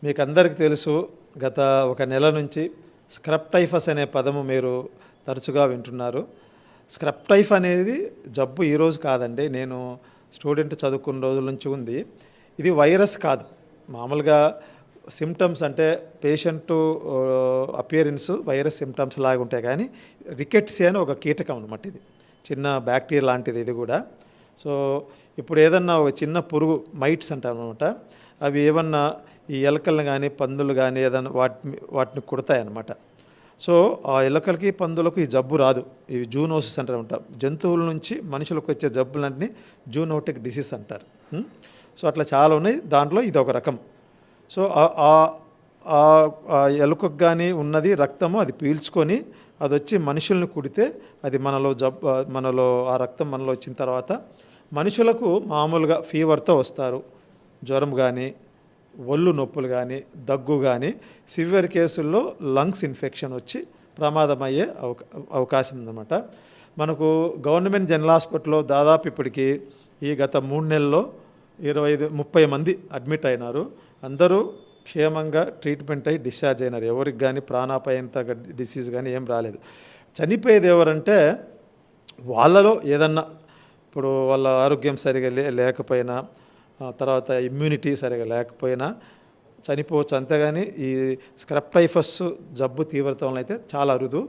మీకు అందరికీ తెలుసు, గత ఒక నెల నుంచి స్క్రబ్ టైఫస్ అనే పదము మీరు తరచుగా వింటున్నారు. స్క్రబ్ టైఫ్ అనేది జబ్బు ఈరోజు కాదండి. నేను స్టూడెంట్ చదువుకున్న రోజుల నుంచి ఉంది. ఇది వైరస్ కాదు. మామూలుగా సిమ్టమ్స్ అంటే పేషెంటు అపియరెన్స్ వైరస్ సిమ్టమ్స్ లాగా ఉంటాయి, కానీ రికెట్సియా అని ఒక కీటకం అనమాట. ఇది చిన్న బ్యాక్టీరియా లాంటిది ఇది కూడా. సో ఇప్పుడు ఏదన్నా ఒక చిన్న పురుగు, మైట్స్ అంటాం అనమాట, అవి ఏమన్నా ఈ ఎలకలను కానీ పందులు కానీ ఏదన్నా వాటిని కుడతాయన్నమాట. సో ఆ ఎలకలకి పందులకు ఈ జబ్బు రాదు. ఇవి జూనోసిస్ అంటారు అనమాట. జంతువుల నుంచి మనుషులకు వచ్చే జబ్బులన్నీ జూనోటిక్ డిసీజ్ అంటారు. సో అట్లా చాలా ఉన్నాయి. దాంట్లో ఇది ఒక రకం. సో ఆ ఎలుకకు కానీ ఉన్నది రక్తము, అది పీల్చుకొని అది వచ్చి మనుషుల్ని కుడితే అది మనలో ఆ రక్తం మనలో వచ్చిన తర్వాత మనుషులకు మామూలుగా ఫీవర్తో వస్తారు. జ్వరం కానీ, ఒళ్ళు నొప్పులు కానీ, దగ్గు కానీ, సివియర్ కేసుల్లో లంగ్స్ ఇన్ఫెక్షన్ వచ్చి ప్రమాదమయ్యే అవకాశం ఉందన్నమాట. మనకు గవర్నమెంట్ జనరల్ హాస్పిటల్లో దాదాపు ఇప్పటికి ఈ గత 3 నెలల్లో 25-30 మంది అడ్మిట్ అయినారు. అందరూ క్షేమంగా ట్రీట్మెంట్ అయ్యి డిశ్చార్జ్ అయినారు. ఎవరికి కానీ ప్రాణాపాయంత డిసీజ్ కానీ ఏం రాలేదు. చనిపోయేది ఎవరంటే వాళ్ళలో ఏదన్నా, ఇప్పుడు వాళ్ళ ఆరోగ్యం సరిగా లేకపోయినా, తర్వాత ఇమ్యూనిటీ సరిగా లేకపోయినా చనిపోవచ్చు. అంతేగాని ఈ స్క్రబ్ టైఫస్ జబ్బు తీవ్రత వలన అయితే చాలా అరుదు.